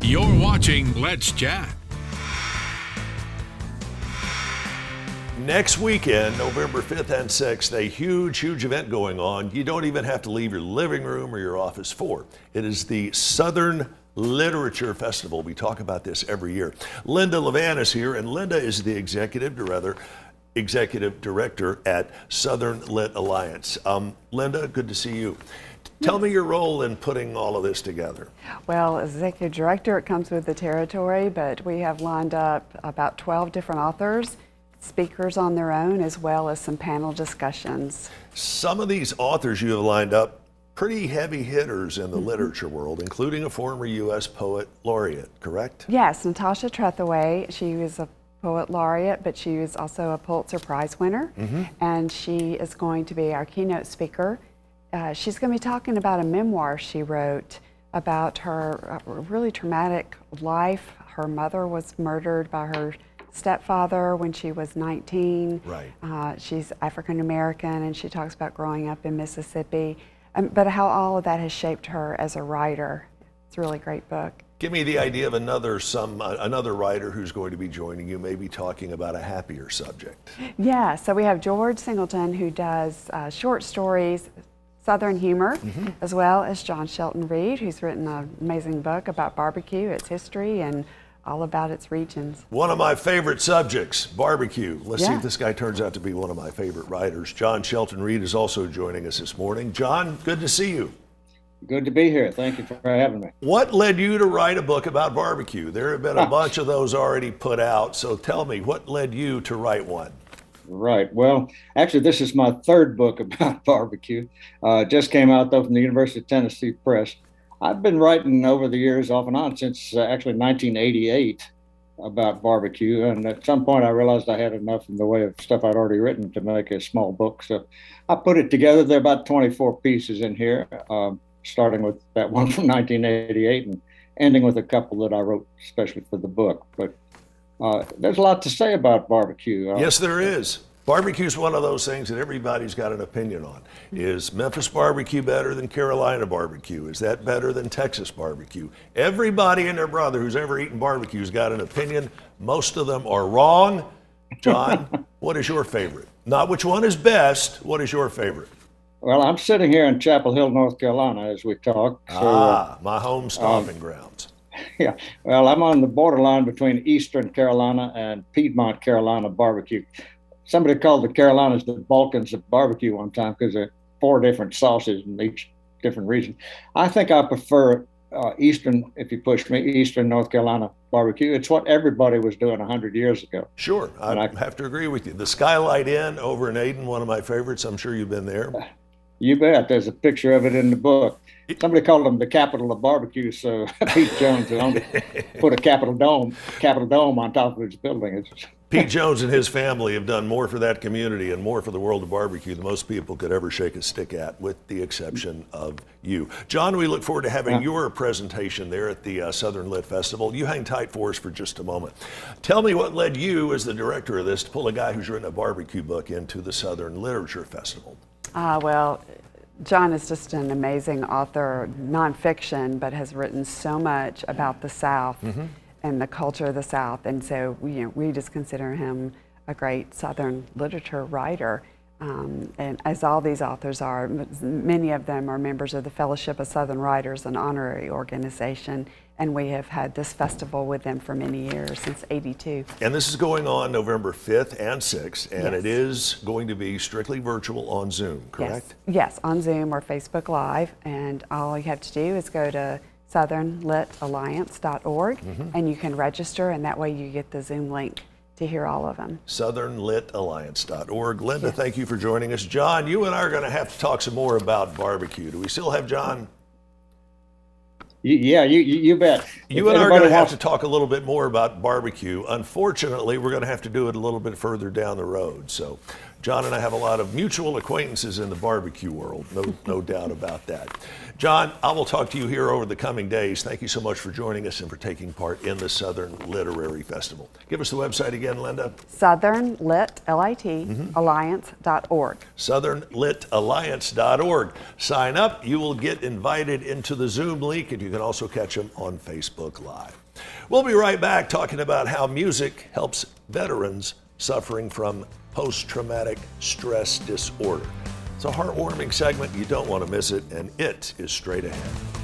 You're watching Let's Chat. Next weekend, November 5th and 6th, a huge event going on. You don't even have to leave your living room or your office for. It is the Southern Literature Festival. We talk about this every year. Linda Levan is here, and Linda is the executive director at Southern Lit Alliance. Linda, good to see you. Tell me your role in putting all of this together. Well, as executive director, it comes with the territory, but we have lined up about 12 different authors, speakers on their own, as well as some panel discussions. Some of these authors you have lined up, pretty heavy hitters in the literature world, including a former U.S. poet laureate, correct? Yes, Natasha Tretheway. She was a poet laureate, but she was also a Pulitzer Prize winner, and she is going to be our keynote speaker. She's going to be talking about a memoir she wrote about her really traumatic life. Her mother was murdered by her stepfather when she was 19. Right. She's African American, and she talks about growing up in Mississippi, but how all of that has shaped her as a writer. It's a really great book. Give me the idea of another writer who's going to be joining you, maybe talking about a happier subject. Yeah, so we have George Singleton, who does short stories, Southern humor, as well as John Shelton Reed, who's written an amazing book about barbecue, its history, and all about its regions. One of my favorite subjects, barbecue. Let's see if this guy turns out to be one of my favorite writers. John Shelton Reed is also joining us this morning. John, good to see you. Good to be here. Thank you for having me. What led you to write a book about barbecue? There have been a bunch of those already put out, so tell me, what led you to write one? Right. Well, actually, this is my third book about barbecue. Just came out, though, from the University of Tennessee Press. I've been writing over the years, off and on, since actually 1988 about barbecue. And at some point, I realized I had enough in the way of stuff I'd already written to make a small book. So I put it together. There are about 24 pieces in here, starting with that one from 1988 and ending with a couple that I wrote especially for the book. But there's a lot to say about barbecue. Yes, there is. Barbecue is one of those things that everybody's got an opinion on. Is Memphis barbecue better than Carolina barbecue? Is that better than Texas barbecue? Everybody and their brother who's ever eaten barbecue has got an opinion. Most of them are wrong. John, what is your favorite? Not which one is best, what is your favorite? Well, I'm sitting here in Chapel Hill, North Carolina as we talk. So, my home stomping grounds. Yeah, well, I'm on the borderline between Eastern Carolina and Piedmont Carolina barbecue. Somebody called the Carolinas the Balkans of barbecue one time because there are 4 different sauces in each different region. I think I prefer Eastern, if you push me, Eastern North Carolina barbecue. It's what everybody was doing 100 years ago. Sure, I have to agree with you. The Skylight Inn over in Aden, one of my favorites. I'm sure you've been there. You bet. There's a picture of it in the book. Somebody called them the capital of barbecue, so Pete Jones put a Capitol Dome on top of his building. Pete Jones and his family have done more for that community and more for the world of barbecue than most people could ever shake a stick at, with the exception of you. John, we look forward to having your presentation there at the Southern Lit Festival. You hang tight for us for just a moment. Tell me what led you, as the director of this, to pull a guy who's written a barbecue book into the Southern Literature Festival. Well, John is just an amazing author, nonfiction, but has written so much about the South and the culture of the South, and so we just consider him a great Southern literature writer. And as all these authors are, many of them are members of the Fellowship of Southern Writers, an honorary organization, and we have had this festival with them for many years, since '82. And this is going on November 5th and 6th, and it is going to be strictly virtual on Zoom, correct? Yes, on Zoom or Facebook Live, and all you have to do is go to southernlitalliance.org, and you can register, and that way you get the Zoom link to hear all of them. southernlitalliance.org. Linda, thank you for joining us. John, you and I are going to have to talk some more about barbecue. Do we still have John? Yeah, you bet. You and I are going to have to talk a little bit more about barbecue. Unfortunately, we're going to have to do it a little bit further down the road. So John and I have a lot of mutual acquaintances in the barbecue world, no doubt about that. John, I will talk to you here over the coming days. Thank you so much for joining us and for taking part in the Southern Literary Festival. Give us the website again, Linda. Southern Lit, L-I-T, Alliance.org. SouthernLitAlliance.org. Sign up. You will get invited into the Zoom link, and you can also catch them on Facebook Live. We'll be right back talking about how music helps veterans suffering from post-traumatic stress disorder. It's a heartwarming segment. You don't want to miss it, and it is straight ahead.